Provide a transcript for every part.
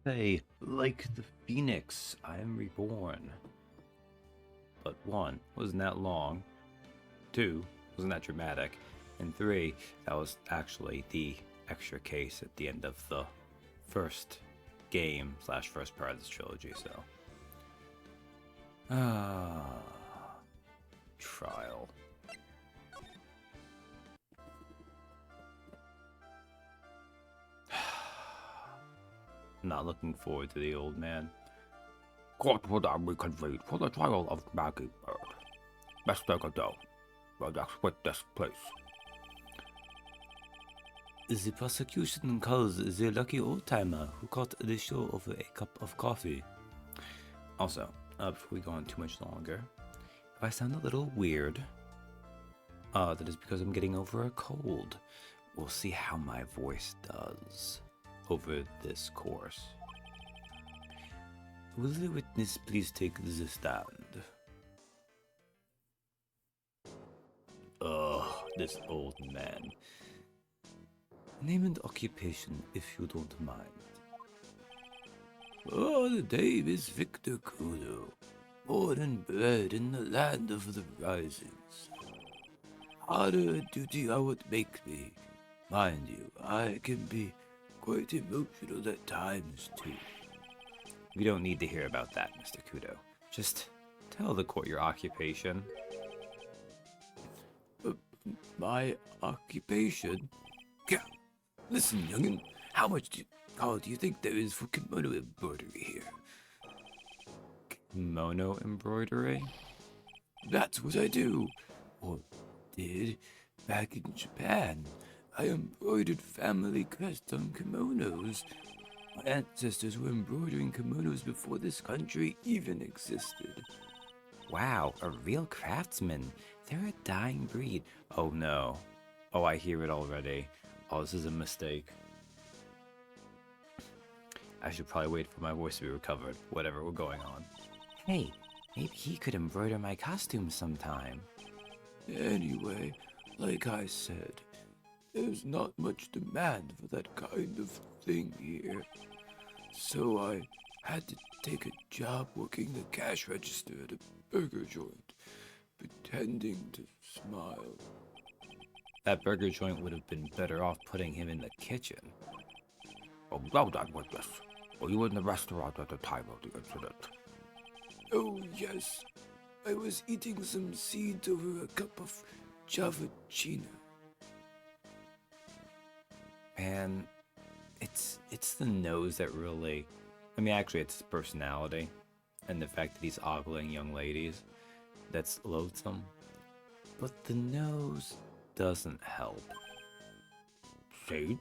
Say, like the phoenix, I am reborn. But one, wasn't that long. Two, wasn't that dramatic. And three, that was actually the extra case at the end of the first game slash first part of this trilogy, so. Trial. I'm not looking forward to the old man. Court would I reconvene for the trial of Maggie Bird. Mr. Godot, will exit this place. The prosecution calls the lucky old-timer who caught the show over a cup of coffee. Also, before we go on too much longer, if I sound a little weird, that is because I'm getting over a cold. We'll see how my voice does over this course. Will the witness please take the stand? Ugh, this old man. Name and occupation, if you don't mind. Oh, the name is Victor Kudo, born and bred in the land of the risings. Honor and duty are what make me. Mind you, I can be quite emotional at times, too. We don't need to hear about that, Mr. Kudo. Just tell the court your occupation. My occupation? Yeah. Listen, youngin', how much do you think there is for kimono embroidery here? Kimono embroidery? That's what I do, or did, back in Japan. I embroidered family custom kimonos. My ancestors were embroidering kimonos before this country even existed. Wow, a real craftsman. They're a dying breed. Oh no. Oh, I hear it already. Oh, this is a mistake. I should probably wait for my voice to be recovered. Whatever, we're going on. Hey, maybe he could embroider my costume sometime. Anyway, like I said, there's not much demand for that kind of thing here. So I had to take a job working the cash register at a burger joint, pretending to smile. That burger joint would have been better off putting him in the kitchen. Oh, well done, witness. Were you in the restaurant at the time of the incident? Oh, yes. I was eating some seeds over a cup of Javachino. Man, it's the nose that really... I mean, actually, it's his personality. And the fact that he's ogling young ladies. That's loathsome. But the nose doesn't help. See?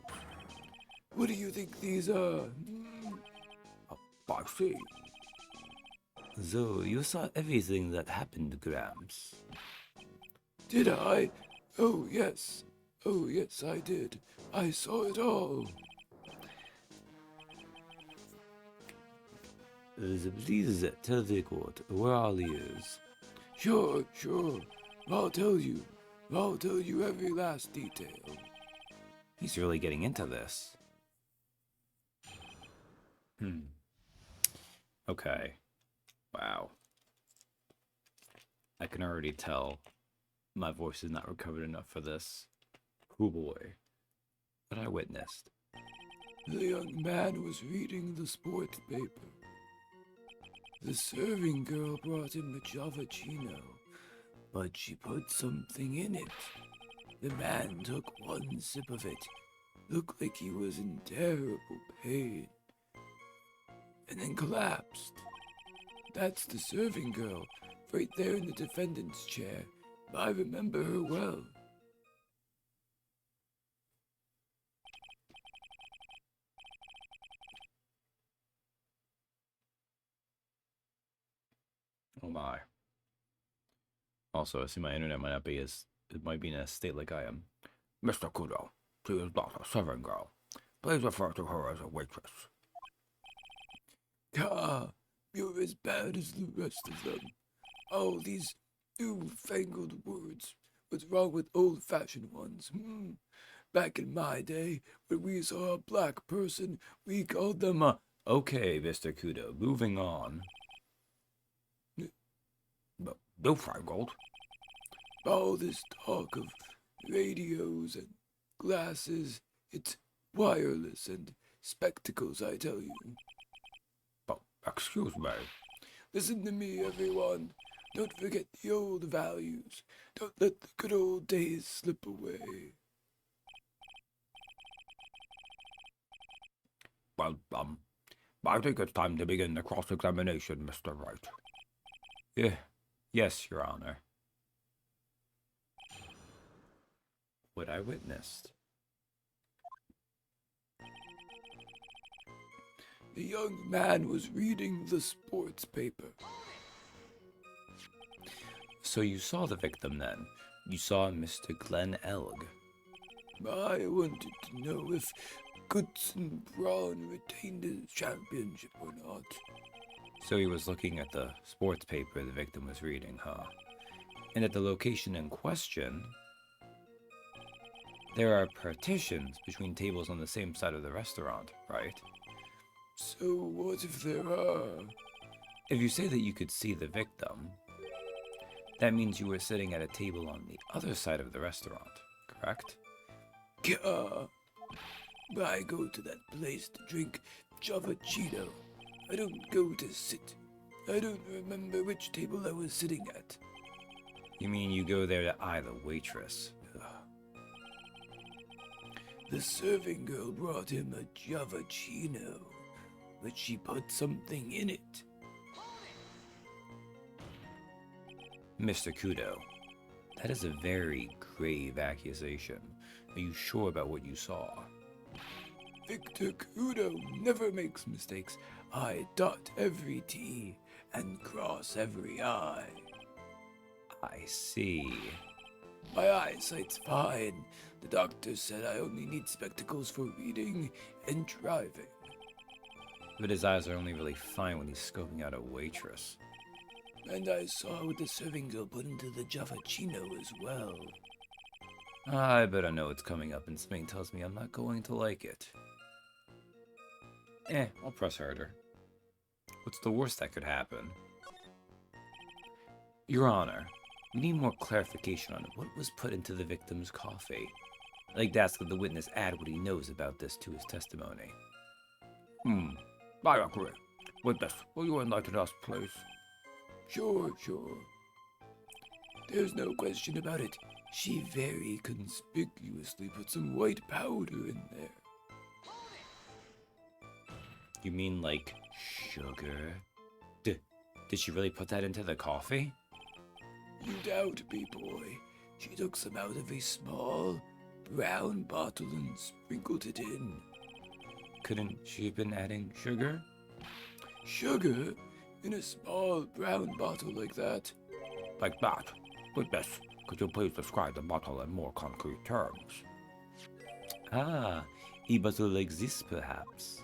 What do you think these are? I see. So, you saw everything that happened, Gramps. Did I? Oh, yes. Oh, yes, I did. I saw it all. Please tell the court, we're all ears. Sure. I'll tell you. I'll tell you every last detail. He's really getting into this. Okay. Wow. I can already tell my voice is not recovered enough for this. Oh boy. What I witnessed. The young man was reading the sports paper. The serving girl brought him the Javachino, but she put something in it. The man took one sip of it, looked like he was in terrible pain, and then collapsed. That's the serving girl, right there in the defendant's chair. I remember her well. Oh my. Also, I see my internet might not be as... It might be in a state like I am. Mr. Kudo, she is not a serving girl. Please refer to her as a waitress. Ah, you're as bad as the rest of them. All these newfangled words. What's wrong with old-fashioned ones? Back in my day, when we saw a black person, we called them a Okay, Mr. Kudo, moving on. No, Feingold. All this talk of radios and glasses, it's wireless and spectacles, I tell you. But, excuse me. Listen to me, everyone. Don't forget the old values. Don't let the good old days slip away. Well, I think it's time to begin the cross-examination, Mr. Wright. Yeah. Yes, Your Honor. What I witnessed. The young man was reading the sports paper. So you saw the victim then? You saw Mr. Glenn Elg. I wanted to know if Goodson Braun retained his championship or not. So he was looking at the sports paper the victim was reading, huh? And at the location in question, there are partitions between tables on the same side of the restaurant, right? So what if there are? If you say that you could see the victim, that means you were sitting at a table on the other side of the restaurant, correct? I go to that place to drink Javachino. I don't go to sit. I don't remember which table I was sitting at. You mean you go there to eye the waitress? Ugh. The serving girl brought him a Javachino, but she put something in it. Mr. Kudo, that is a very grave accusation. Are you sure about what you saw? Victor Kudo never makes mistakes. I dot every T and cross every I. I see. My eyesight's fine. The doctor said I only need spectacles for reading and driving. But his eyes are only really fine when he's scoping out a waitress. And I saw what the serving girl put into the Javachino as well. I better know it's coming up, and something tells me I'm not going to like it. I'll press harder. What's the worst that could happen? Your Honor, we need more clarification on what was put into the victim's coffee. I'd like to ask that the witness add what he knows about this to his testimony. I agree. Witness, will you enlighten us, please? Sure. There's no question about it. She very conspicuously put some white powder in there. You mean like sugar? Did she really put that into the coffee? You doubt me, boy. She took some out of a small, brown bottle and sprinkled it in. Couldn't she have been adding sugar? Sugar? In a small, brown bottle like that? Like that. Witness, could you please describe the bottle in more concrete terms? Ah, a bottle like this, perhaps.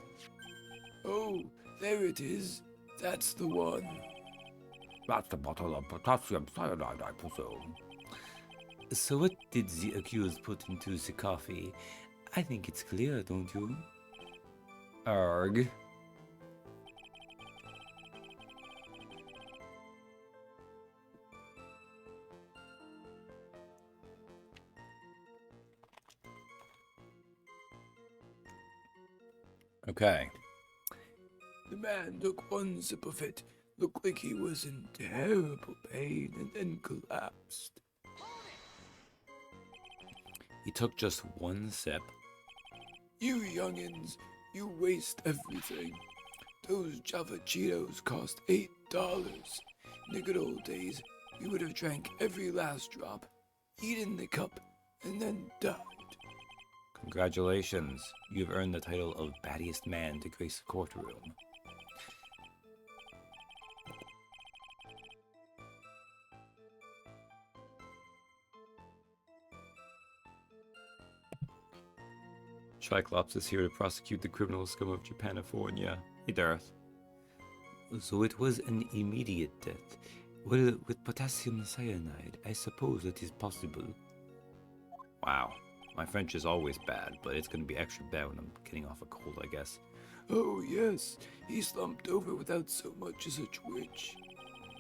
Oh, there it is. That's the one. That's the bottle of potassium cyanide, I presume. So what did the accused put into the coffee? I think it's clear, don't you? Arg. Okay. The man took one sip of it, looked like he was in terrible pain, and then collapsed. He took just one sip. You youngins, you waste everything. Those Javachinos cost $8. In the good old days, we would have drank every last drop, eaten the cup, and then died. Congratulations, you've earned the title of battiest man to grace the courtroom. Triclops is here to prosecute the criminal scum of Japanifornia. Hey, Darth. So it was an immediate death. Well, with potassium cyanide, I suppose it is possible. Wow. My French is always bad, but it's going to be extra bad when I'm getting off a cold, I guess. Oh, yes, he slumped over without so much as a twitch.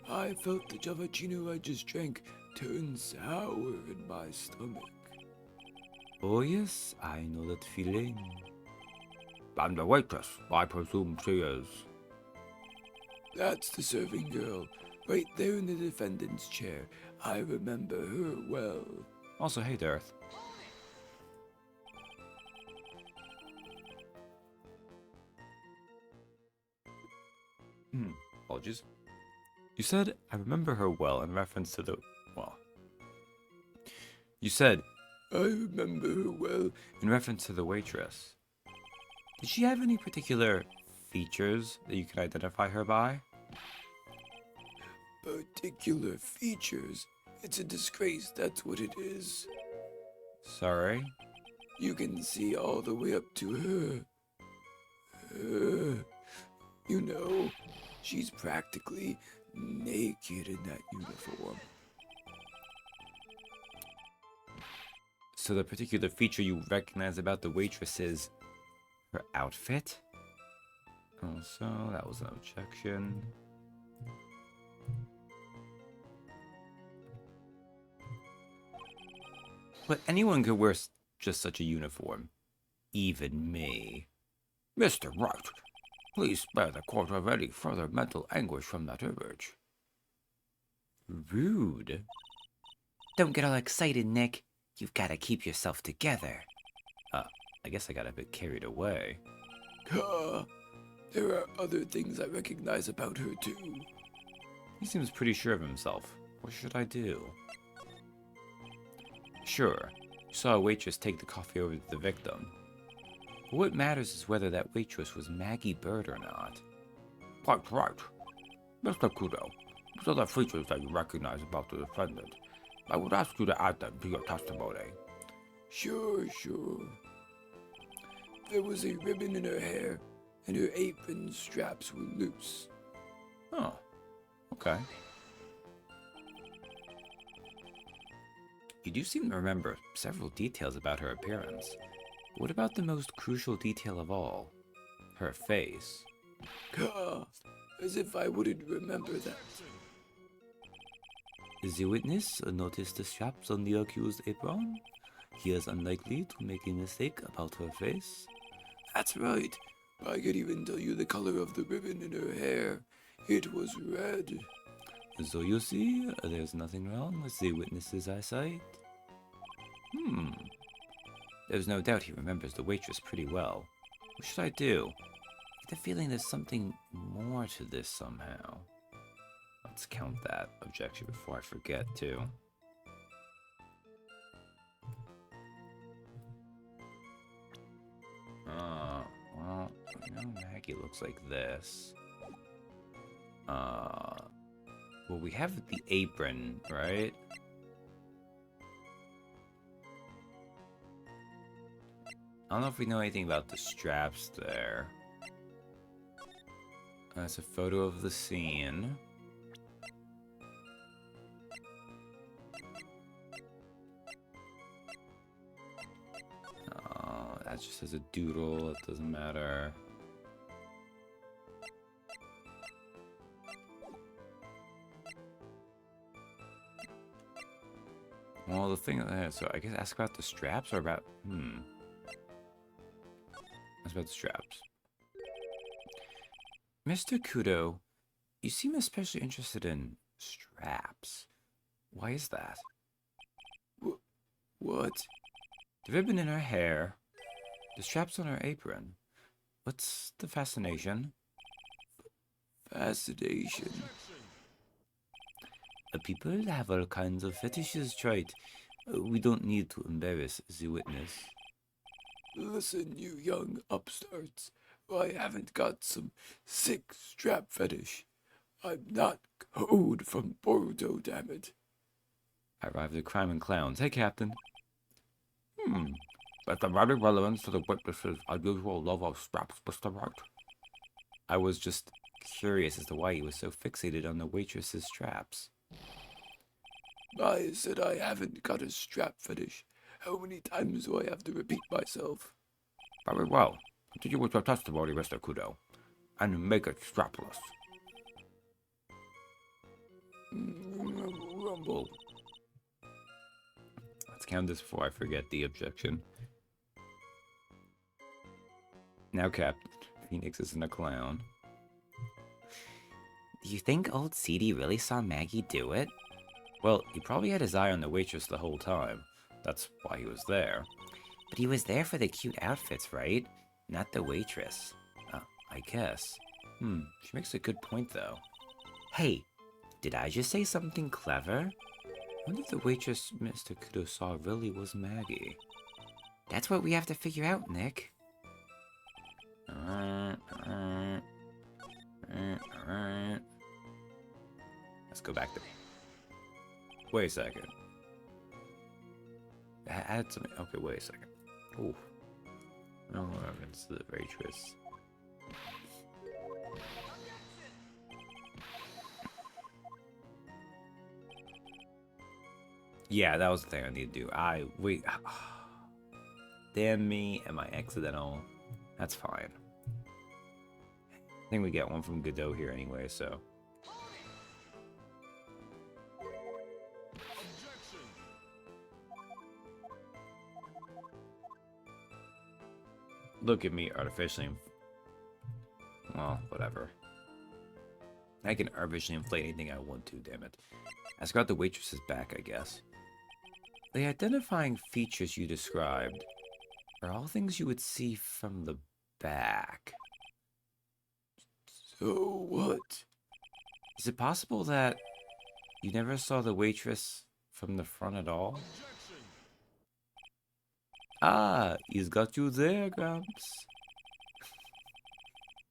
I felt the Javachino I just drank turn sour in my stomach. Oh yes, I know that feeling. And the waitress, I presume she is. That's the serving girl, right there in the defendant's chair. I remember her well. Also, hey Darth. Apologies. You said, I remember her well in reference to the... Well... You said, I remember her well. in reference to the waitress. Did she have any particular features that you could identify her by? Particular features. It's a disgrace, that's what it is. Sorry? You can see all the way up to her. You know, she's practically naked in that uniform. So the particular feature you recognize about the waitress is her outfit? Also, that was an objection. But anyone could wear just such a uniform. Even me. Mr. Wright, please spare the court of any further mental anguish from that image. Rude. Don't get all excited, Nick. You've got to keep yourself together. I guess I got a bit carried away. There are other things I recognize about her, too. He seems pretty sure of himself. What should I do? Sure, you saw a waitress take the coffee over to the victim. But what matters is whether that waitress was Maggie Bird or not. Quite right. Mr. Kudo, what are the features that you recognize about the defendant? I would ask you to add them to your testimony. Sure. There was a ribbon in her hair, and her apron straps were loose. Oh, okay. You do seem to remember several details about her appearance. What about the most crucial detail of all? Her face. As if I wouldn't remember that. Is the witness noticed the straps on the accused apron? He is unlikely to make a mistake about her face. That's right. I could even tell you the color of the ribbon in her hair. It was red. So you see, there's nothing wrong with the witness's eyesight. There's no doubt he remembers the waitress pretty well. What should I do? I get the feeling there's something more to this somehow. Let's count that objection before I forget, too. Well, you know, Maggie looks like this. Well, we have the apron, right? I don't know if we know anything about the straps there. That's a photo of the scene. That just has a doodle, it doesn't matter. Well, the thing, so I guess ask about the straps or about, Ask about the straps. Mr. Kudo, you seem especially interested in straps. Why is that? What? The ribbon in her hair, the straps on her apron. What's the fascination? Fascination. People have all kinds of fetishes, right? We don't need to embarrass the witness. Listen, you young upstarts. I haven't got some sick strap fetish. I'm not code from Bordeaux, damn it. I arrived at Crime and Clowns. Hey, Captain. But the very relevance to the witness's unusual love of straps, Mr. Wright. I was just curious as to why he was so fixated on the waitress's straps. I said I haven't got a strap fetish. How many times do I have to repeat myself? Very well. Continue with your testimony, Mr. Kudo, and make it strapless. Rumble. Let's count this before I forget the objection. Now, Captain Phoenix isn't a clown. Do you think old CD really saw Maggie do it? Well, he probably had his eye on the waitress the whole time. That's why he was there. But he was there for the cute outfits, right? Not the waitress. I guess. She makes a good point, though. Hey, did I just say something clever? I wonder if the waitress Mr. Kudo saw really was Maggie. That's what we have to figure out, Nick. Let's go back to... Wait a second. Add something. Okay, wait a second. Ooh. No reference to the waitress. Yeah, that was the thing I need to do. Wait. Damn me, am I accidental? That's fine. I think we get one from Godot here anyway, so. Look at me artificially. Well, whatever. I can artificially inflate anything I want to, damn it. I got the waitress's back, I guess. The identifying features you described are all things you would see from the back. So what? Is it possible that you never saw the waitress from the front at all? Ah, he's got you there, Gramps.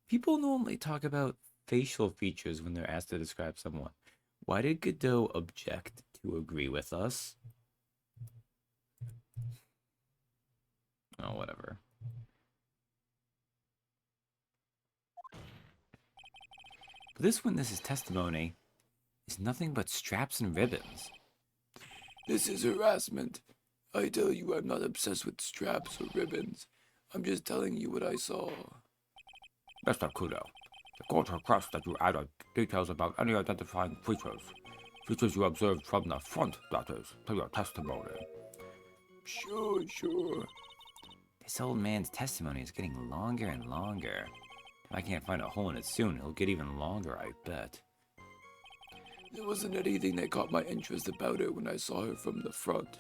People normally talk about facial features when they're asked to describe someone. Why did Godot object to agree with us? Oh, whatever. But this witness's testimony is nothing but straps and ribbons. This is harassment. I tell you I'm not obsessed with straps or ribbons. I'm just telling you what I saw. Mr. Kudo, the court requests that you add details about any identifying features you observed from the front, that is, to your testimony. Sure. This old man's testimony is getting longer and longer. If I can't find a hole in it soon, it'll get even longer, I bet. There wasn't anything that caught my interest about her when I saw her from the front.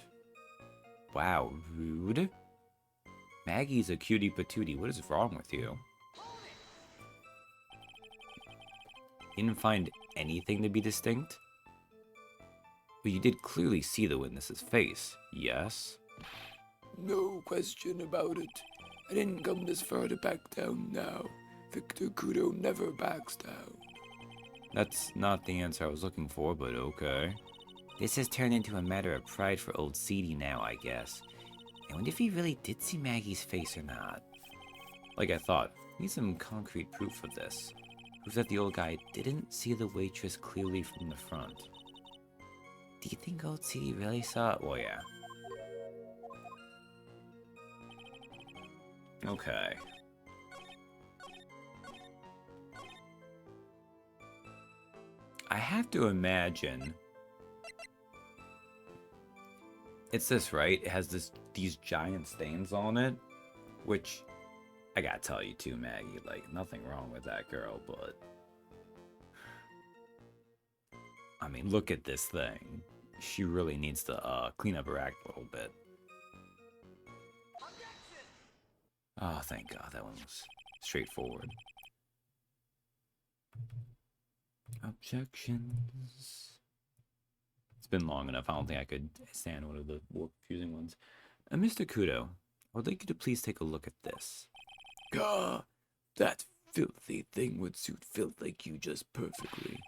Wow, rude. Maggie's a cutie patootie. What is wrong with you? You didn't find anything to be distinct? But you did clearly see the witness's face, yes? No question about it. I didn't come this far to back down now. Victor Kudo never backs down. That's not the answer I was looking for, but okay. This has turned into a matter of pride for old CD now, I guess. I wonder if he really did see Maggie's face or not. Like I thought, we need some concrete proof of this. Proof that the old guy didn't see the waitress clearly from the front. Do you think old CD really saw it? Well, yeah. Okay. I have to imagine it's this, right? It has these giant stains on it, which I gotta tell you too, Maggie, like nothing wrong with that girl, but I mean, look at this thing. She really needs to clean up her act a little bit. Oh, thank God, that one was straightforward. Objections. It's been long enough. I don't think I could stand one of the more confusing ones. Mr. Kudo, I would like you to please take a look at this. Gah, that filthy thing would suit filth like you just perfectly.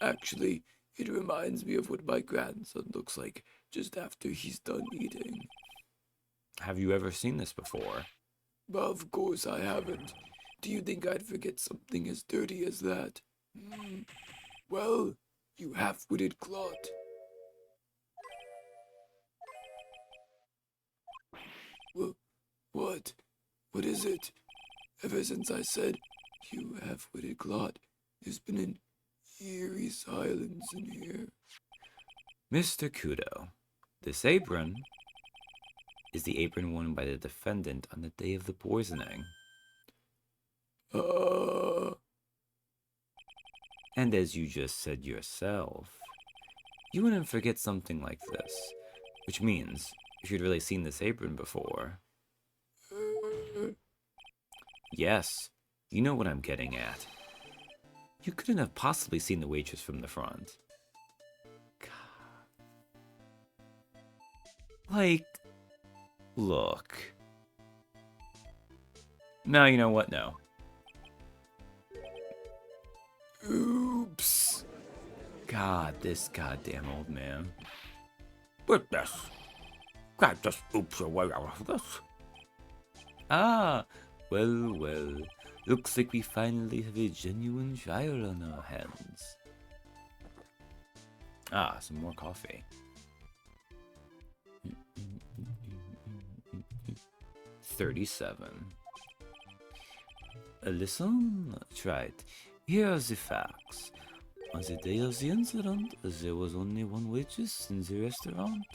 Actually, it reminds me of what my grandson looks like just after he's done eating. Have you ever seen this before? Of course I haven't. Do you think I'd forget something as dirty as that? Well, you half-witted clot. What? What is it? Ever since I said, "You half-witted clod," there's been an eerie silence in here. Mr. Kudo, this apron is the apron worn by the defendant on the day of the poisoning. And as you just said yourself, you wouldn't forget something like this. Which means, if you'd really seen this apron before... Yes, you know what I'm getting at. You couldn't have possibly seen the waitress from the front. God. Like, look. No, you know what? No. Oops. God, this goddamn old man. Witness, can't just oops your way out of this. Ah, well. Looks like we finally have a genuine trial on our hands. Ah, some more coffee. 37. Listen, Wright. Here are the facts. On the day of the incident, there was only one waitress in the restaurant.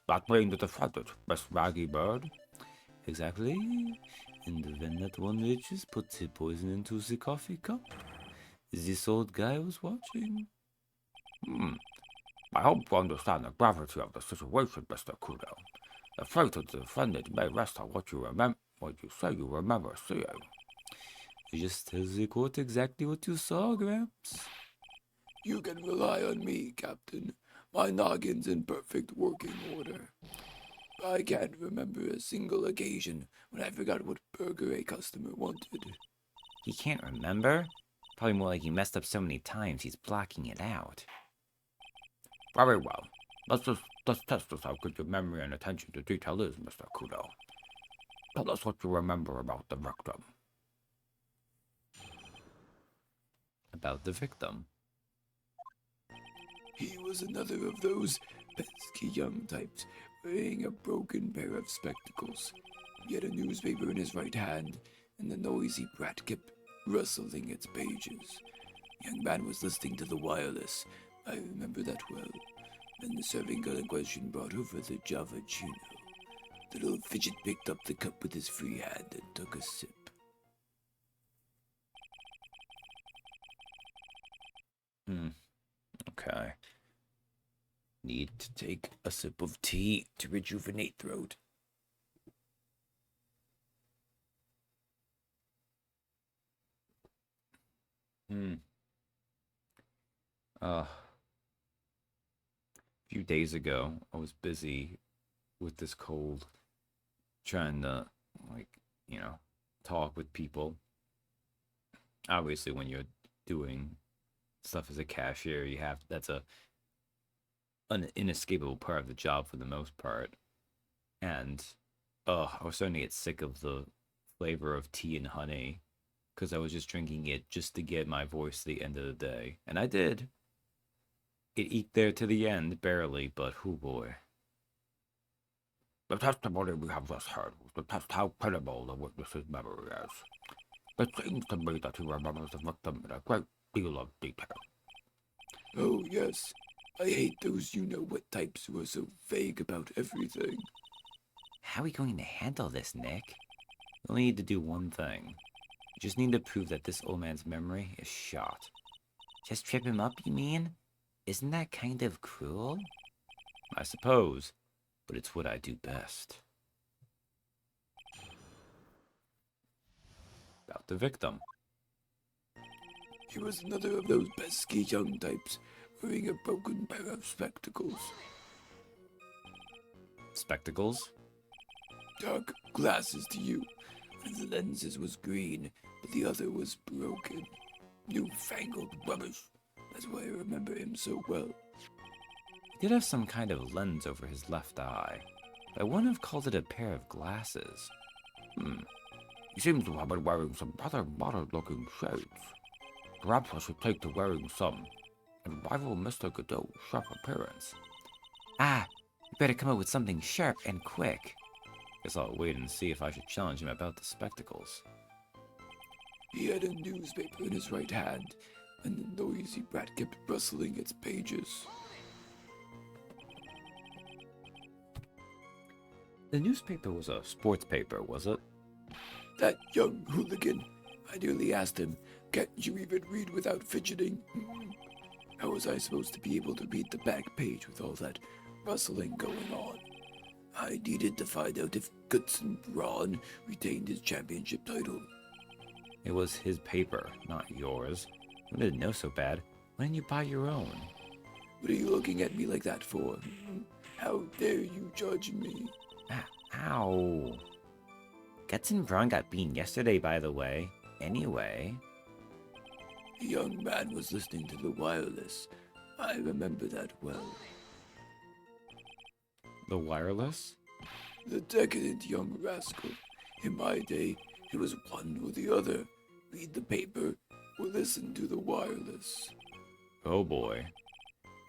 That being the defendant, Miss Maggie Bird. Exactly. And when that one waitress put the poison into the coffee cup, this old guy was watching. I hope you understand the gravity of the situation, Mr. Kudo. The fate of the defendant may rest on what you say you remember seeing. Just tell the court exactly what you saw, Gramps. You can rely on me, Captain. My noggin's in perfect working order. I can't remember a single occasion when I forgot what burger a customer wanted. He can't remember? Probably more like he messed up so many times he's blocking it out. Very well. Let's test how good your memory and attention to detail is, Mr. Kudo. Tell us what you remember about the victim. About the victim. He was another of those pesky young types wearing a broken pair of spectacles. He had a newspaper in his right hand, and the noisy brat kept rustling its pages. The young man was listening to the wireless. I remember that well. Then the serving girl in question brought over the Java Chino. The little fidget picked up the cup with his free hand and took a sip. Okay. Need to take a sip of tea to rejuvenate throat. A few days ago, I was busy with this cold, trying to, talk with people. Obviously, when you're doing stuff as a cashier, that's an inescapable part of the job for the most part. And I was starting to get sick of the flavor of tea and honey because I was just drinking it just to get my voice to the end of the day. And I did. It eked there to the end, barely, but oh boy. The testimony we have just heard was to test how credible the witness's memory is. It seems to me that he remembers the victim in a great deal of detail. Oh, yes. I hate those you-know-what types who are so vague about everything. How are we going to handle this, Nick? You only need to do one thing. You just need to prove that this old man's memory is shot. Just trip him up, you mean? Isn't that kind of cruel? I suppose, but it's what I do best. About the victim. He was another of those pesky young types wearing a broken pair of spectacles. Spectacles? Dark glasses to you. One of the lenses was green, but the other was broken. Newfangled rubbish. That's why I remember him so well. He did have some kind of lens over his left eye. But I wouldn't have called it a pair of glasses. He seems to have been wearing some rather modern-looking shades. Perhaps I should take to wearing some and rival Mr. Godot's sharp appearance. Ah, you better come up with something sharp and quick. Guess I'll wait and see if I should challenge him about the spectacles. He had a newspaper in his right hand, and the noisy brat kept rustling its pages. The newspaper was a sports paper, was it? That young hooligan. I nearly asked him, can't you even read without fidgeting? How was I supposed to be able to read the back page with all that rustling going on? I needed to find out if Guts and Braun retained his championship title. It was his paper, not yours. You didn't know so bad. Why didn't you buy your own? What are you looking at me like that for? How dare you judge me? Ow. Guts and Braun got beaten yesterday, by the way. Anyway. The young man was listening to the wireless. I remember that well. The wireless? The decadent young rascal. In my day, it was one or the other. Read the paper or listen to the wireless. Oh boy.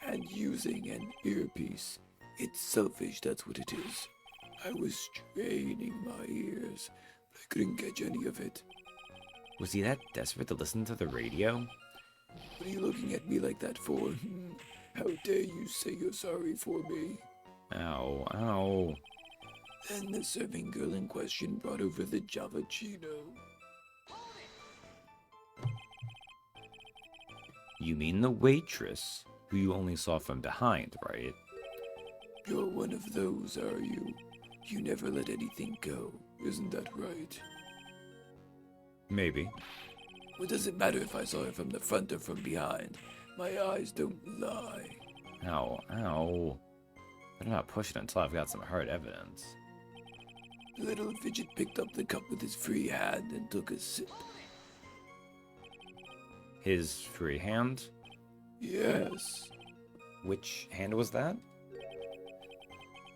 And using an earpiece. It's selfish, that's what it is. I was straining my ears, but I couldn't catch any of it. Was he that desperate to listen to the radio? What are you looking at me like that for? How dare you say you're sorry for me? Ow, ow. Then the serving girl in question brought over the Java Chino. You mean the waitress, who you only saw from behind, right? You're one of those, are you? You never let anything go, isn't that right? Maybe. What does it matter if I saw her from the front or from behind? My eyes don't lie. Ow, ow. Better not push it until I've got some hard evidence. The little fidget picked up the cup with his free hand and took a sip. His free hand? Yes. Which hand was that?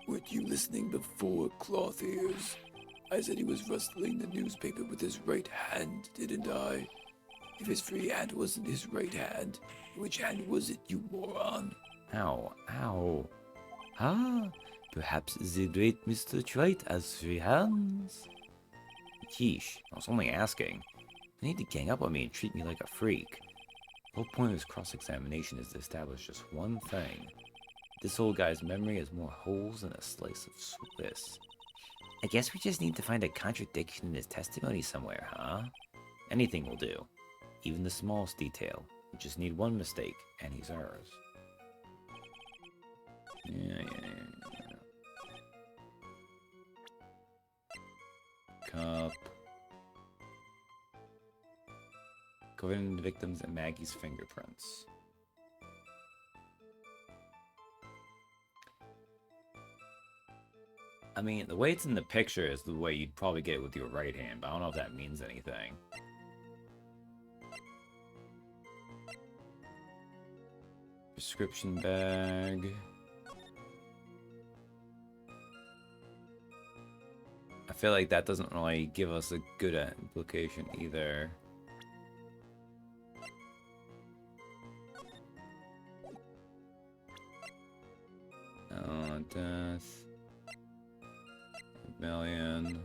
Weren't you listening before, cloth ears? I said he was rustling the newspaper with his right hand, didn't I? If his free hand wasn't his right hand, which hand was it, you moron? Ow, ow. Ah, perhaps the great Mr. Wright has free hands? Yeesh, I was only asking. You need to gang up on me and treat me like a freak. The whole point of this cross-examination is to establish just one thing. This old guy's memory has more holes than a slice of Swiss. I guess we just need to find a contradiction in his testimony somewhere, huh? Anything will do. Even the smallest detail. We just need one mistake, and he's ours. Yeah. Cup. Covered in the victims and Maggie's fingerprints. I mean, the way it's in the picture is the way you'd probably get it with your right hand, but I don't know if that means anything. Prescription bag. I feel like that doesn't really give us a good implication either. Death. Million.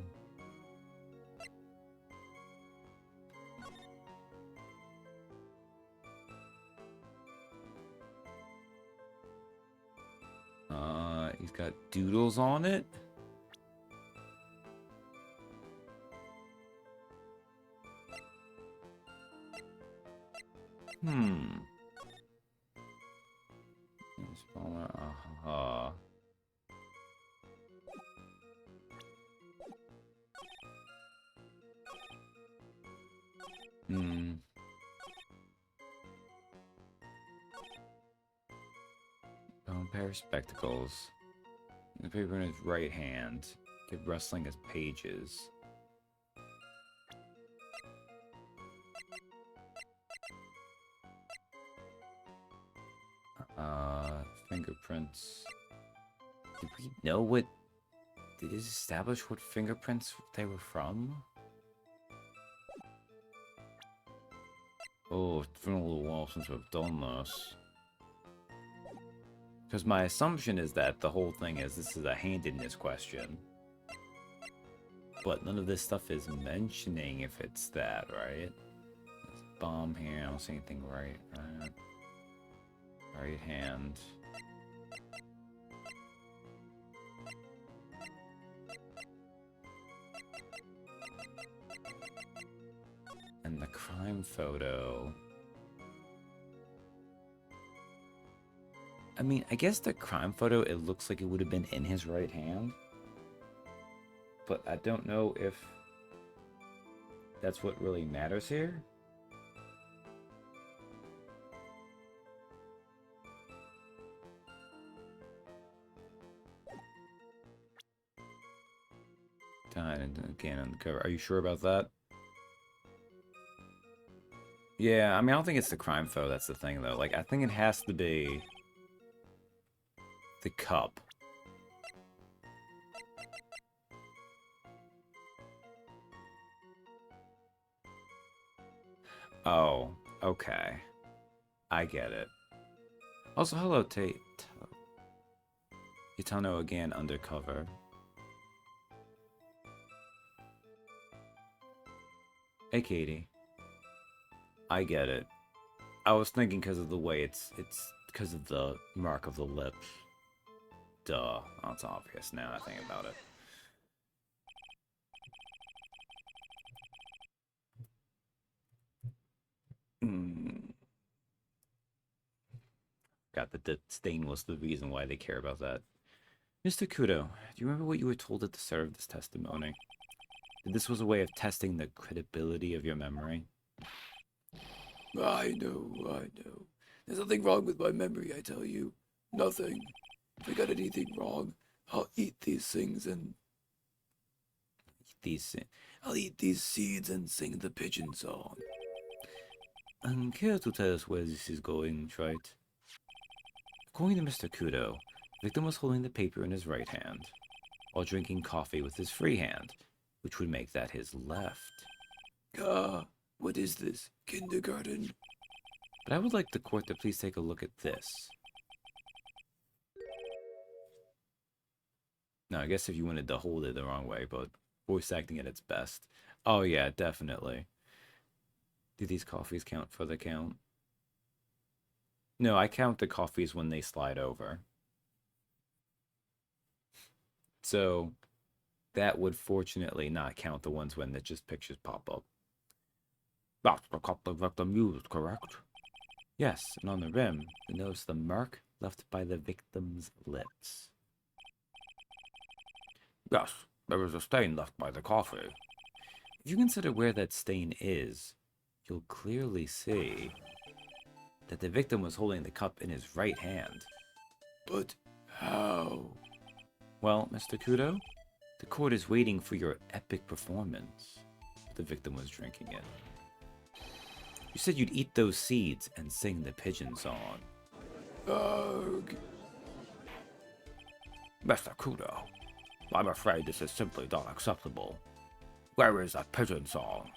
He's got doodles on it. Pair of spectacles. The paper in his right hand. Kept rustling his pages. Fingerprints. Did we know what... Did it establish what fingerprints they were from? Oh, it's been a little while since we've done this. Because my assumption is that the whole thing is this is a handedness question. But none of this stuff is mentioning if it's that, right? bomb here. I don't see anything right. Right hand. And the crime photo. I mean, I guess the crime photo, it looks like it would have been in his right hand. But I don't know if that's what really matters here. Died and again on the cover. Are you sure about that? Yeah, I mean, I don't think it's the crime photo. That's the thing, though. Like, I think it has to be the cup. Oh, okay. I get it. Also, hello, Itano again, undercover. Hey, Katie. I get it. I was thinking because of the way it's because of the mark of the lips. Duh. Oh, it's obvious now I think about it. Got that the stain was the reason why they care about that. Mr. Kudo, do you remember what you were told at the start of this testimony? That this was a way of testing the credibility of your memory? I know. There's nothing wrong with my memory, I tell you. Nothing. If I got anything wrong, I'll eat these things and... I'll eat these seeds and sing the pigeon song. Care to tell us where this is going, Wright? According to Mr. Kudo, the victim was holding the paper in his right hand, while drinking coffee with his free hand, which would make that his left. What is this? Kindergarten? But I would like the court to please take a look at this. No, I guess if you wanted to hold it the wrong way, but voice acting at its best. Oh yeah, definitely. Do these coffees count for the count? No, I count the coffees when they slide over. So that would fortunately not count the ones when just pictures pop up. That's the cup the victim used, correct? Yes, and on the rim, you notice the mark left by the victim's lips. Yes, there is a stain left by the coffee. If you consider where that stain is, you'll clearly see that the victim was holding the cup in his right hand. But how? Well, Mr. Kudo, the court is waiting for your epic performance. The victim was drinking it. You said you'd eat those seeds and sing the pigeon song. Ugh. Mr. Kudo, I'm afraid this is simply not acceptable. Where is that pigeon song?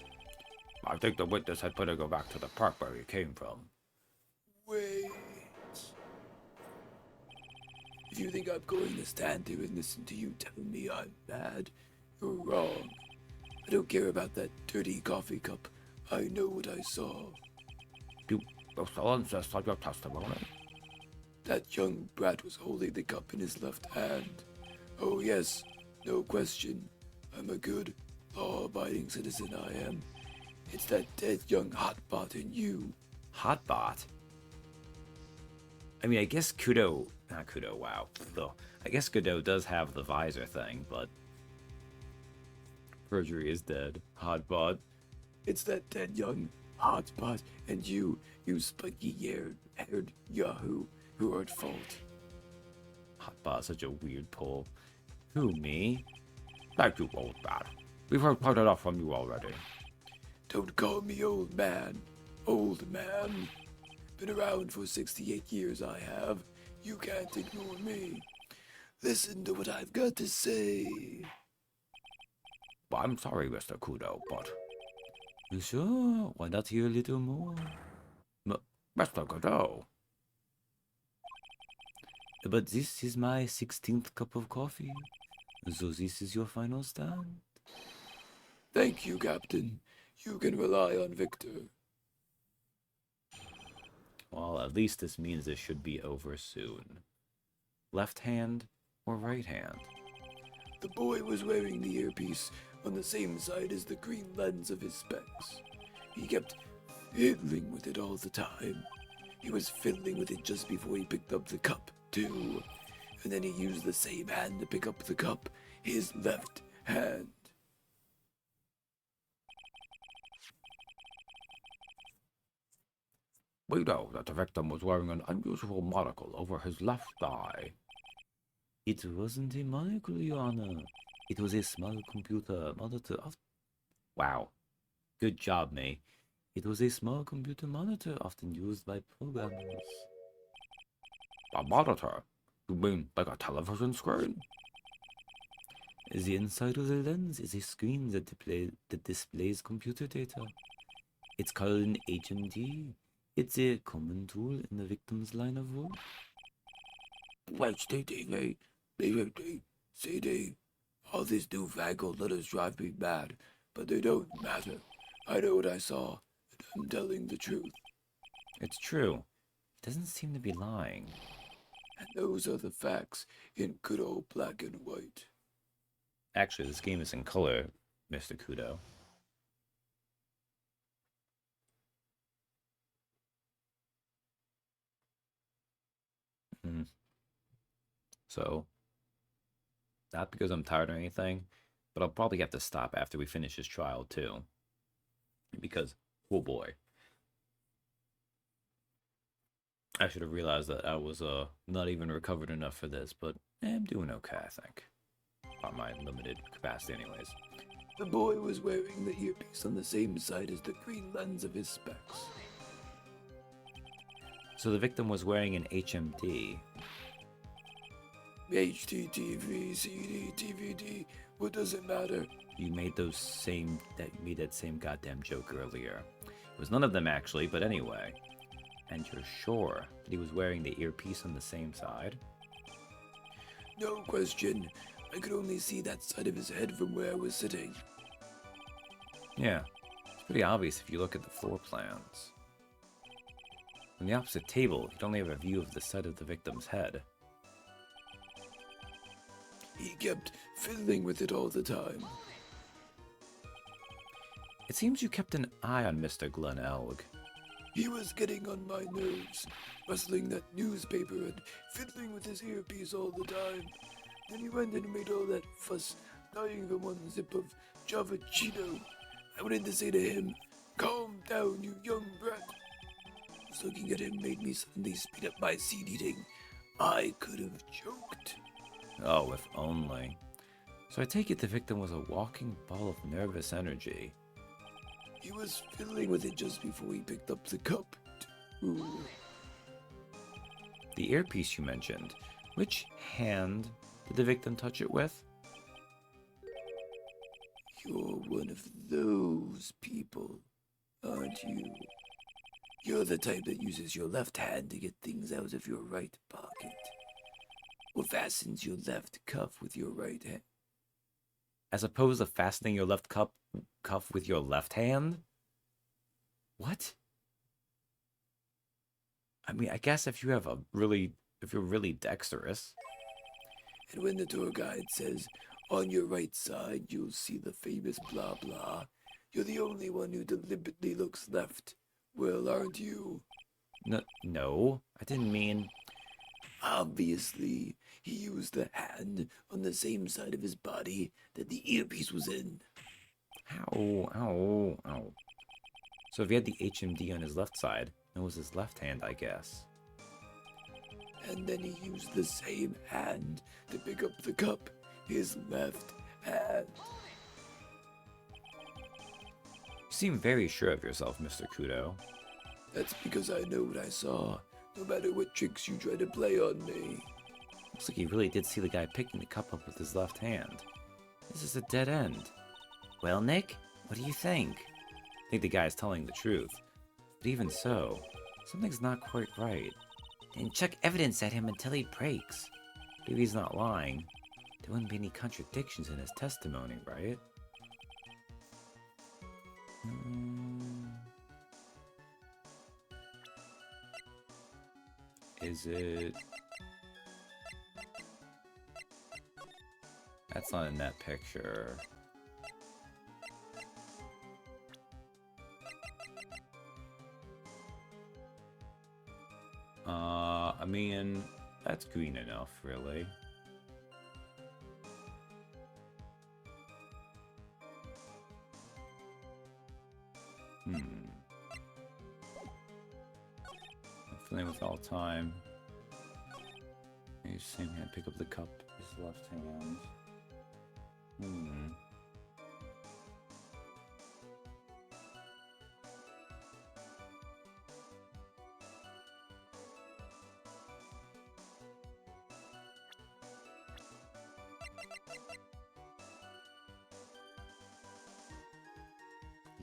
I think the witness had better go back to the park where he came from. Wait. If you think I'm going to stand here and listen to you tell me I'm mad, you're wrong. I don't care about that dirty coffee cup. I know what I saw. You still insist on your testimony? That young brat was holding the cup in his left hand. Oh yes, no question. I'm a good, law-abiding citizen, I am. It's that dead young hotbot in you. Hotbot? I mean, I guess Kudo... Not Kudo, wow. Though, I guess Kudo does have the visor thing, but... Perjury is dead. Hotbot. It's that dead young hotbot and you spiky-haired yahoo, who are at fault. Hotbot, such a weird pull. Who, me? Thank you, old man. We've heard quite enough from you already. Don't call me old man. Old man. Been around for 68 years, I have. You can't ignore me. Listen to what I've got to say. Well, I'm sorry, Mr. Kudo, but... You sure? Why not hear a little more? Mr. Kudo. But this is my 16th cup of coffee. So this is your final stand? Thank you, Captain. You can rely on Victor. Well, at least this means this should be over soon. Left hand or right hand? The boy was wearing the earpiece on the same side as the green lens of his specs. He kept fiddling with it all the time. He was fiddling with it just before he picked up the cup, too. And then he used the same hand to pick up the cup, his left hand. We know that the victim was wearing an unusual monocle over his left eye. It wasn't a monocle, Your Honor. It was a small computer monitor. Wow. Good job, May. It was a small computer monitor often used by programmers. A monitor? You mean like a television screen? The inside of the lens is a screen that displays computer data. It's called an HMD. It's a common tool in the victim's line of work. Wait, CD. All this newfangled letters drive me mad, but they don't matter. I know what I saw, and I'm telling the truth. It's true. He doesn't seem to be lying. And those are the facts in good old black and white. Actually, this game is in color, Mr. Kudo. So, not because I'm tired or anything, but I'll probably have to stop after we finish this trial too. Because, oh boy. I should have realized that I was not even recovered enough for this, but I'm doing okay, I think. On my limited capacity anyways. The boy was wearing the earpiece on the same side as the green lens of his specs. So the victim was wearing an HMD. HTTV, CD, DVD, what does it matter? You made that same goddamn joke earlier. It was none of them actually, but anyway. And you're sure that he was wearing the earpiece on the same side? No question. I could only see that side of his head from where I was sitting. Yeah, it's pretty obvious if you look at the floor plans. On the opposite table, you'd only have a view of the side of the victim's head. He kept fiddling with it all the time. It seems you kept an eye on Mr. Glenn Elg. He was getting on my nerves, rustling that newspaper and fiddling with his earpiece all the time. Then he went and made all that fuss, dying from one zip of Java Cheeto. I wanted to say to him, "Calm down, you young brat." Just looking at him made me suddenly speed up my seed eating. I could have choked. Oh, if only. So I take it the victim was a walking ball of nervous energy. He was fiddling with it just before he picked up the cup, too. The earpiece you mentioned, which hand did the victim touch it with? You're one of those people, aren't you? You're the type that uses your left hand to get things out of your right pocket. Or fastens your left cuff with your right hand. As opposed to fastening your left cuff with your left hand? What? I mean, I guess if you're really dexterous. And when the tour guide says, "On your right side, you'll see the famous blah blah," you're the only one who deliberately looks left. Well, aren't you? No, I didn't mean... Obviously, he used the hand on the same side of his body that the earpiece was in. Ow. So if he had the HMD on his left side, it was his left hand, I guess. And then he used the same hand to pick up the cup, his left hand. You seem very sure of yourself, Mr. Kudo. That's because I know what I saw, no matter what tricks you try to play on me. Looks like he really did see the guy picking the cup up with his left hand. This is a dead end. Well, Nick, what do you think? I think the guy's telling the truth. But even so, something's not quite right. And chuck evidence at him until he breaks. But if he's not lying, there wouldn't be any contradictions in his testimony, right? Is it... That's not in that picture. I mean, that's green enough, really. Definitely with all time. Use same hand, pick up the cup, his left hand.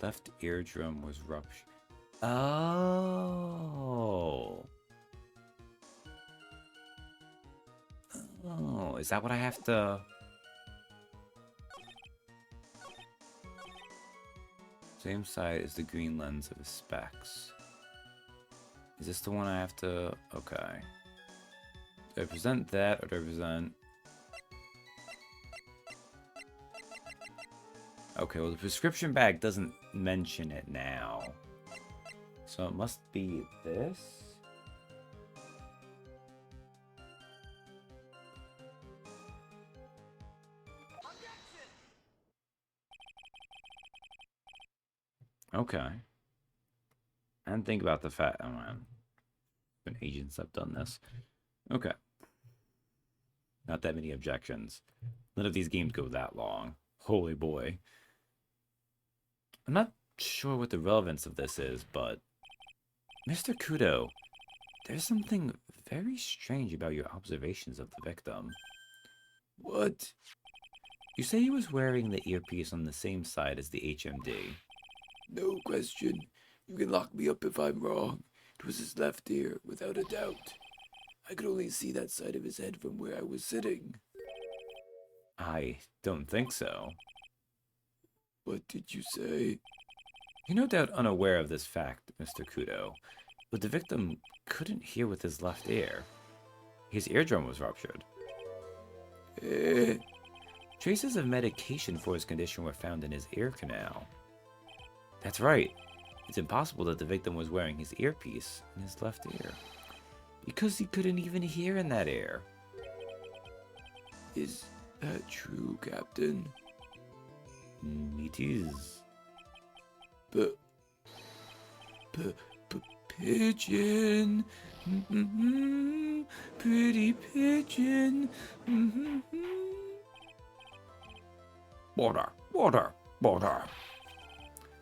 Left eardrum was ruptured. Oh. Oh, is that what I have to... Same side as the green lens of his specs. Is this the one I have to... Okay. Do I present that, or do I present... Okay, well the prescription bag doesn't mention it now. So it must be this? Okay. And think about the fact... Oh man. Been agents have done this. Okay. Not that many objections. None of these games go that long. Holy boy. I'm not sure what the relevance of this is, but... Mr. Kudo, there's something very strange about your observations of the victim. What? You say he was wearing the earpiece on the same side as the HMD. No question. You can lock me up if I'm wrong. It was his left ear, without a doubt. I could only see that side of his head from where I was sitting. I don't think so. What did you say? You're no doubt unaware of this fact, Mr. Kudo, but the victim couldn't hear with his left ear. His eardrum was ruptured. Traces of medication for his condition were found in his ear canal. That's right. It's impossible that the victim was wearing his earpiece in his left ear, because he couldn't even hear in that ear. Is that true, Captain? It is. Pigeon. Pretty pigeon. Border, border, border.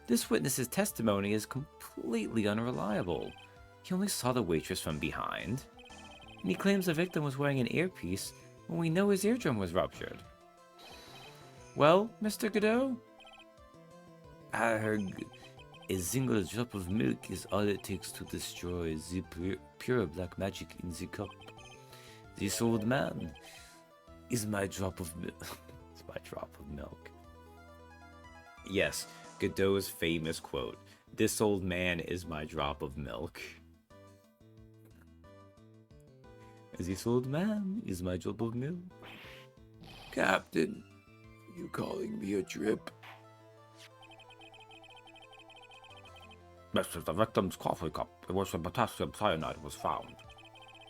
This witness's testimony is completely unreliable. He only saw the waitress from behind, and he claims the victim was wearing an earpiece when we know his eardrum was ruptured. Well, Mr. Godot? I heard a single drop of milk is all it takes to destroy the pure black magic in the cup. This old man is my drop of milk. It's my drop of milk. Yes, Godot's famous quote, "This old man is my drop of milk." This old man is my drop of milk. Captain, are you calling me a drip? This is the victim's coffee cup in which the potassium cyanide was found.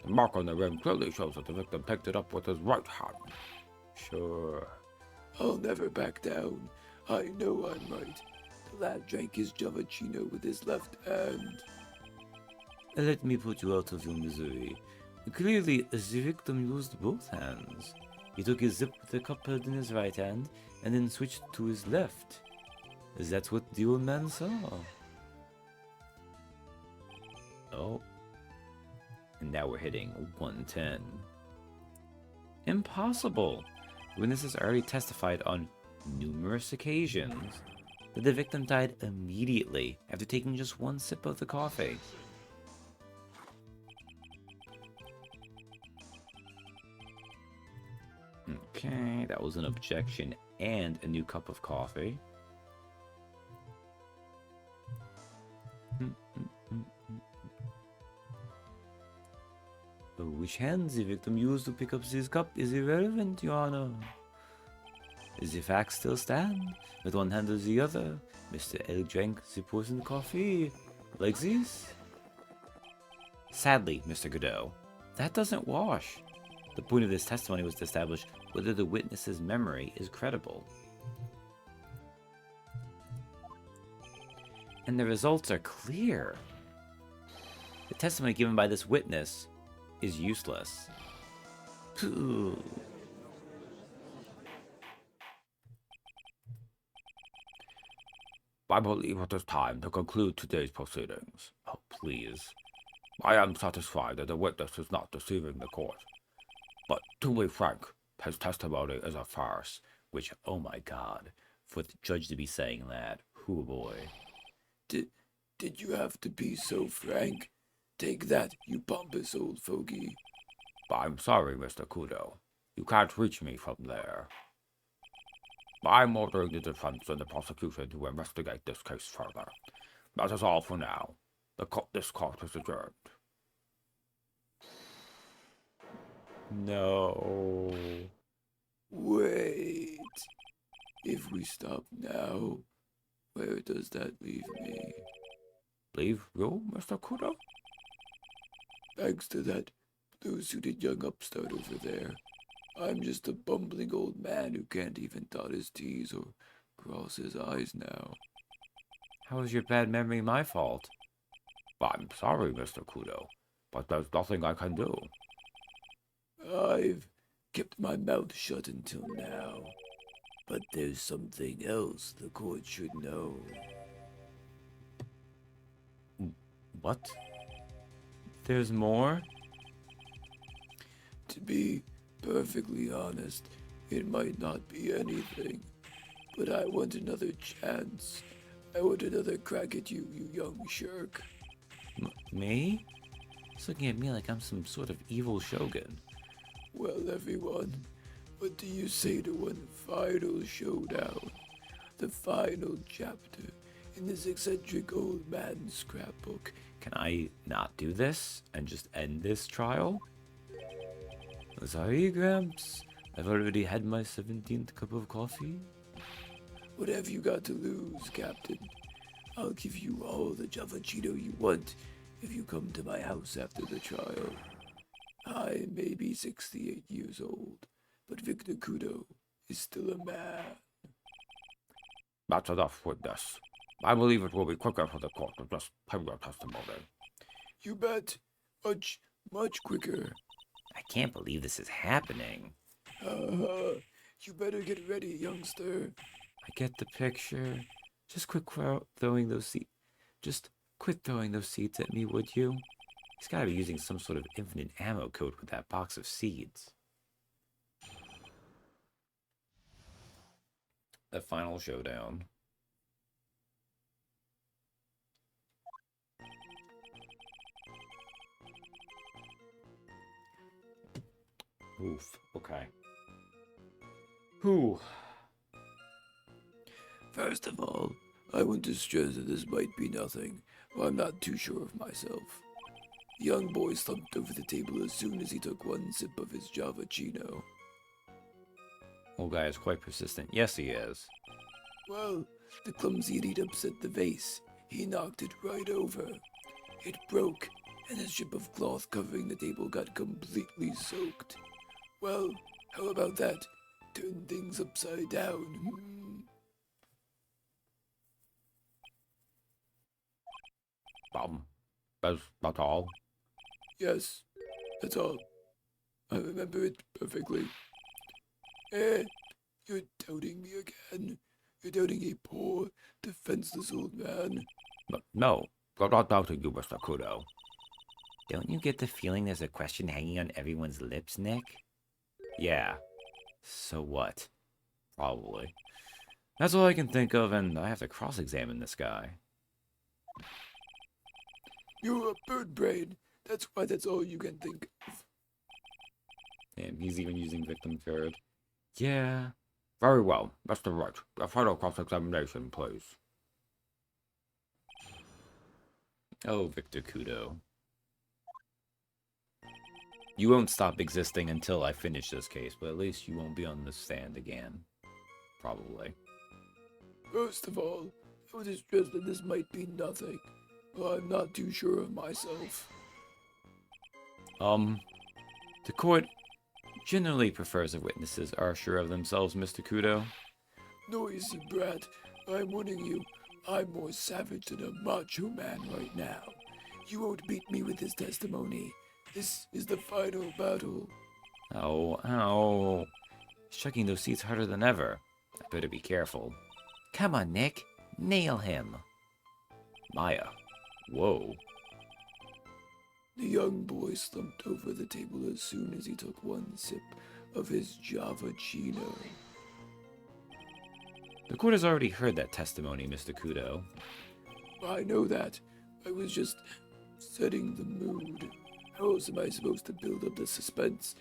The mark on the rim clearly shows that the victim picked it up with his right hand. Sure. I'll never back down. I know I'm right. The lad drank his Javachino with his left hand. Let me put you out of your misery. Clearly, the victim used both hands. He took his sip with the cup held in his right hand, and then switched to his left. That's what the old man saw. Oh. And now we're hitting 110. Impossible! The witness has already testified on numerous occasions that the victim died immediately after taking just one sip of the coffee. Okay, that was an objection and a new cup of coffee. Which hand the victim used to pick up this cup is irrelevant, Your Honor. The facts still stand. With one hand or the other, Mr. L drank the poisoned coffee. Like this? Sadly, Mr. Godot, that doesn't wash. The point of this testimony was to establish whether the witness's memory is credible. And the results are clear. The testimony given by this witness is useless. Pooh. I believe it is time to conclude today's proceedings. Oh, please. I am satisfied that the witness is not deceiving the court. But to be frank, his testimony is a farce. Which, oh my god, for the judge to be saying that, hoo boy. Did you have to be so frank? Take that, you pompous old fogey. I'm sorry, Mr. Kudo. You can't reach me from there. I'm ordering the defense and the prosecution to investigate this case further. That is all for now. This court is adjourned. No. Wait. If we stop now, where does that leave me? Leave you, Mr. Kudo? Thanks to that blue-suited young upstart over there. I'm just a bumbling old man who can't even dot his T's or cross his I's now. How is your bad memory my fault? I'm sorry, Mr. Kudo, but there's nothing I can do. I've kept my mouth shut until now. But there's something else the court should know. What? There's more? To be perfectly honest, it might not be anything. But I want another chance. I want another crack at you, you young shirk. Me? He's looking at me like I'm some sort of evil shogun. Well, everyone, what do you say to one final showdown? The final chapter in this eccentric old man's scrapbook. Can I not do this and just end this trial? Sorry, Gramps. I've already had my 17th cup of coffee. What have you got to lose, Captain? I'll give you all the Java Cheeto you want if you come to my house after the trial. I may be 68 years old, but Victor Kudo is still a man. That's enough with this. I believe it will be quicker for the court to just hear your testimony. You bet. Much, much quicker. I can't believe this is happening. You better get ready, youngster. I get the picture. Just quit throwing those seeds. Just quit throwing those seeds at me, would you? He's got to be using some sort of infinite ammo code with that box of seeds. The final showdown. Oof. Okay. Whew. First of all, I want to stress that this might be nothing, but I'm not too sure of myself. The young boy slumped over the table as soon as he took one sip of his Java Chino. Old guy is quite persistent. Yes, he is. Well, the clumsy idiot upset the vase. He knocked it right over. It broke, and the strip of cloth covering the table got completely soaked. Well, how about that? Turn things upside down. Is that all? Yes, that's all. I remember it perfectly. You're doubting me again? You're doubting a poor, defenseless old man? No, I'm not doubting you, Mr. Kudo. Don't you get the feeling there's a question hanging on everyone's lips, Nick? Yeah. So what? Probably. That's all I can think of, and I have to cross-examine this guy. You're a bird brain. That's why that's all you can think of. And he's even using victim card. Yeah. Very well, Mr. Wright. A final cross-examination, please. Oh, Victor Kudo. You won't stop existing until I finish this case, but at least you won't be on the stand again. Probably. First of all, I was stressed that this might be nothing. Well, I'm not too sure of myself. The court generally prefers if witnesses are sure of themselves, Mr. Kudo. Noisy brat, I'm warning you, I'm more savage than a macho man right now. You won't beat me with this testimony. This is the final battle. Ow. He's chucking those seats harder than ever. I better be careful. Come on, Nick. Nail him. Maya. Whoa. The young boy slumped over the table as soon as he took one sip of his Javachino. The court has already heard that testimony, Mr. Kudo. I know that. I was just setting the mood. How else am I supposed to build up the suspense?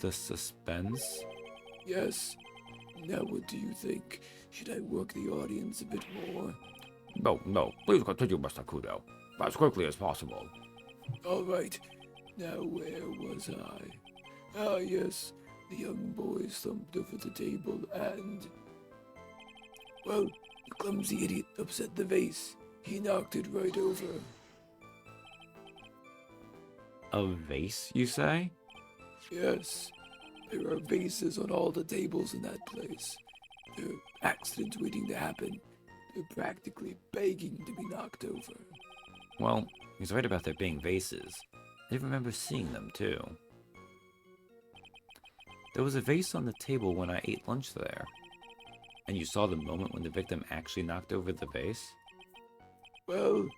The suspense? Yes. Now what do you think? Should I work the audience a bit more? No, please continue, Mr. Kudo. As quickly as possible. All right. Now where was I? Ah, yes. The young boy slumped over the table and... Well, the clumsy idiot upset the vase. He knocked it right over. A vase, you say? Yes. There are vases on all the tables in that place. There are accidents waiting to happen. They're practically begging to be knocked over. Well, he's right about there being vases. I remember seeing them, too. There was a vase on the table when I ate lunch there. And you saw the moment when the victim actually knocked over the vase? Well,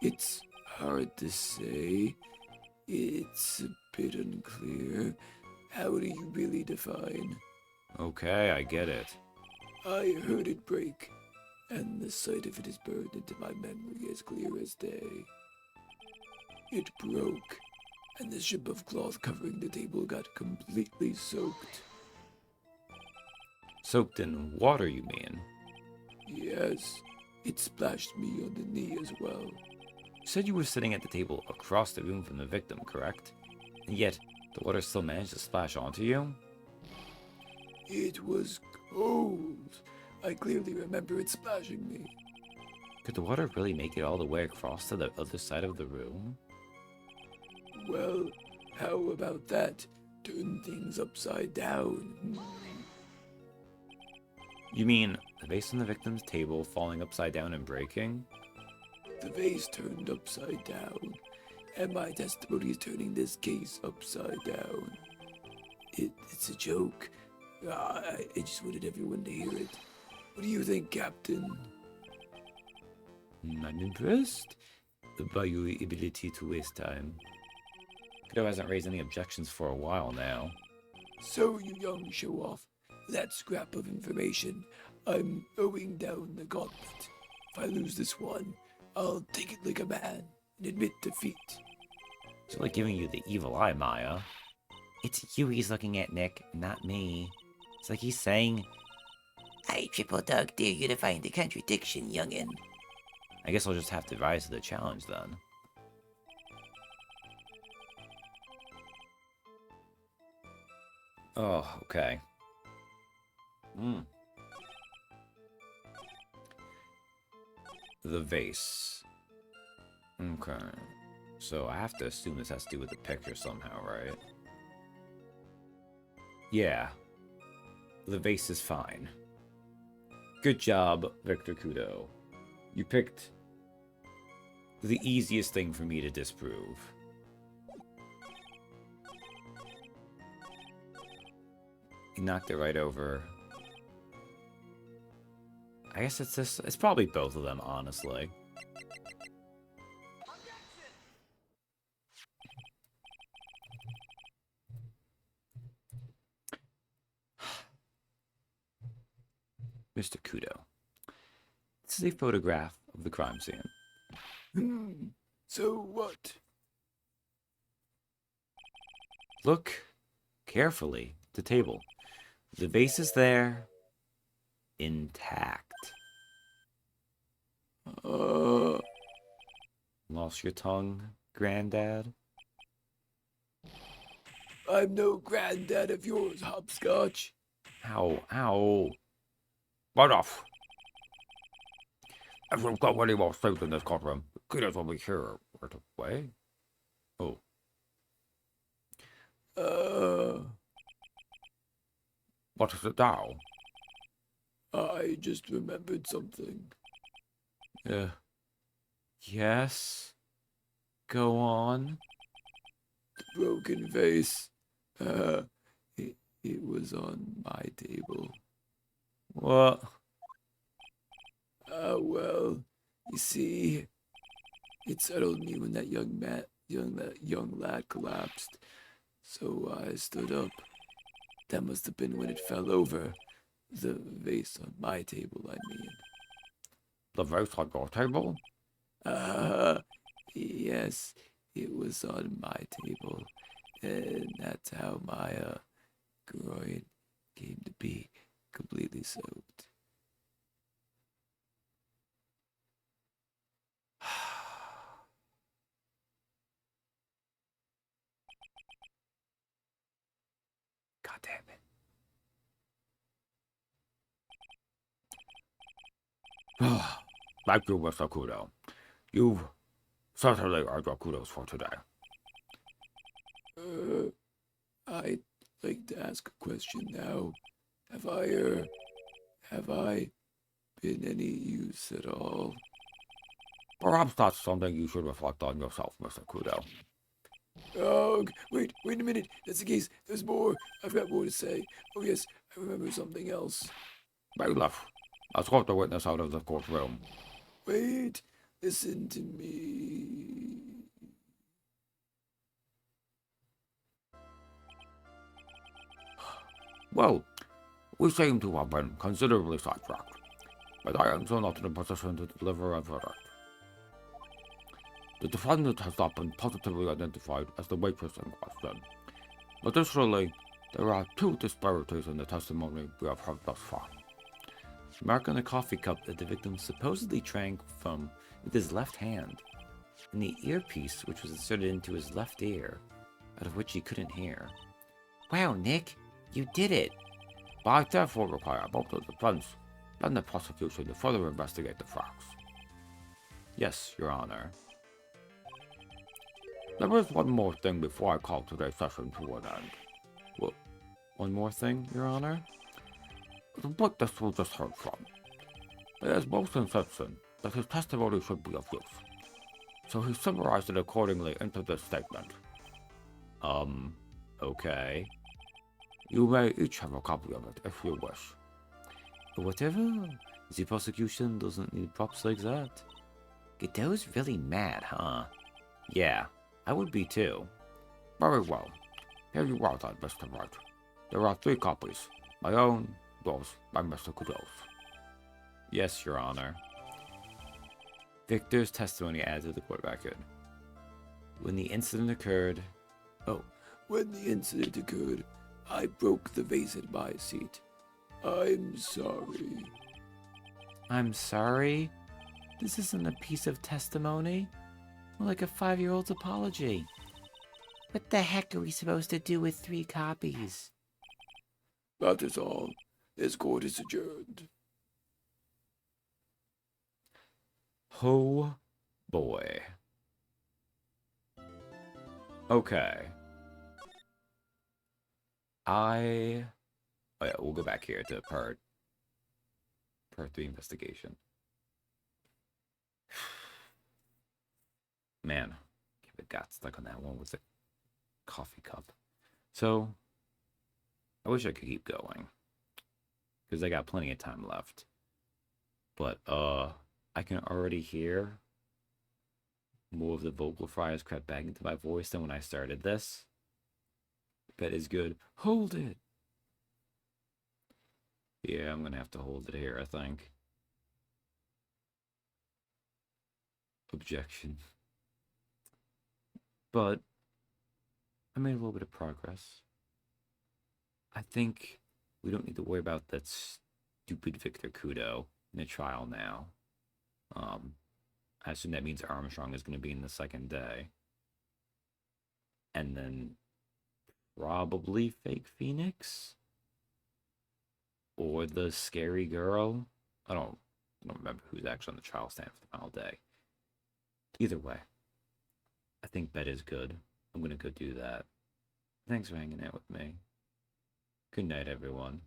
it's hard to say. It's a bit unclear. How do you really define? Okay, I get it. I heard it break, and the sight of it is burned into my memory as clear as day. It broke, and the strip of cloth covering the table got completely soaked. Soaked in water, you mean? Yes, it splashed me on the knee as well. You said you were sitting at the table across the room from the victim, correct? And yet, the water still managed to splash onto you? It was cold. I clearly remember it splashing me. Could the water really make it all the way across to the other side of the room? Well, how about that? Turn things upside down. You mean the vase on the victim's table falling upside down and breaking? The vase turned upside down, and my testimony is turning this case upside down. It's a joke. I just wanted everyone to hear it. What do you think, Captain? I'm impressed by your ability to waste time. Kudo hasn't raised any objections for a while now. So, you young show-off, that scrap of information, I'm throwing down the gauntlet. If I lose this one, I'll take it like a man and admit defeat. It's like giving you the evil eye, Maya. It's you he's looking at, Nick, not me. It's like he's saying, I triple dog dare you to find the contradiction, youngin'. I guess I'll just have to rise to the challenge then. Oh, okay. The vase. Okay. So I have to assume this has to do with the picture somehow, right? Yeah. The vase is fine. Good job, Victor Kudo. You picked the easiest thing for me to disprove. You knocked it right over. I guess it's probably both of them, honestly. Mr. Kudo. This is a photograph of the crime scene. So what? Look carefully at the table. The vase is there, intact. Lost your tongue, Granddad? I'm no granddad of yours, Hopscotch. Ow. Right off. If we've got any more things in this courtroom, Kudos will be here right away. Oh. What is it now? I just remembered something. Yes? Go on. The broken vase. It was on my table. What? Well, you see, it settled me when that young lad collapsed. So I stood up. That must have been when it fell over. The vase on my table, I mean. The vase on your table? Yes, it was on my table. And that's how my groin came to be completely soaked. God damn it. Thank you, Mr. Kudo. You've certainly earned your kudos for today. I'd like to ask a question now. Have I been any use at all? Perhaps that's something you should reflect on yourself, Mr. Kudo. Oh, wait a minute. That's the case. There's more. I've got more to say. Oh, yes, I remember something else. Bailiff, escort the witness out of the courtroom. Wait, listen to me. Well, we seem to have been considerably sidetracked, but I am still not in a position to deliver a verdict. The defendant has not been positively identified as the waitress in question. Additionally, there are two disparities in the testimony we have heard thus far. The mark on the coffee cup that the victim supposedly drank from with his left hand, and the earpiece which was inserted into his left ear, out of which he couldn't hear. Wow, Nick, you did it. I therefore require both the defense and the prosecution to further investigate the facts. Yes, Your Honor. There is one more thing before I call today's session to an end. What? One more thing, Your Honor? The witness we just heard from. It is most insistent that his testimony should be of use, so he summarized it accordingly into this statement. Okay. You may each have a copy of it if you wish. Whatever. The prosecution doesn't need props like that. Godot's really mad, huh? Yeah, I would be too. Very well. Here you are then, Mr. Wright. There are 3 copies. My own, yours, and Mr. Kudo's. Yes, Your Honor. Victor's testimony added to the court record. When the incident occurred... When the incident occurred, I broke the vase at my seat. I'm sorry. I'm sorry? This isn't a piece of testimony. More like a 5-year-old's apology. What the heck are we supposed to do with 3 copies? That is all. This court is adjourned. Oh boy. Okay. Oh yeah, we'll go back here to part 3 investigation. Man, it got stuck on that one with the coffee cup. So, I wish I could keep going, because I got plenty of time left. But, I can already hear more of the vocal fries crept back into my voice than when I started this. Bet is good. Hold it! Yeah, I'm gonna have to hold it here, I think. Objection. But I made a little bit of progress. I think we don't need to worry about that stupid Victor Kudo in the trial now. I assume that means Armstrong is going to be in the second day. And then Probably fake Phoenix. Or the scary girl. I don't remember who's actually on the trial stand for the final day. Either way, I think bet is good. I'm gonna go do that. Thanks for hanging out with me. Good night, everyone.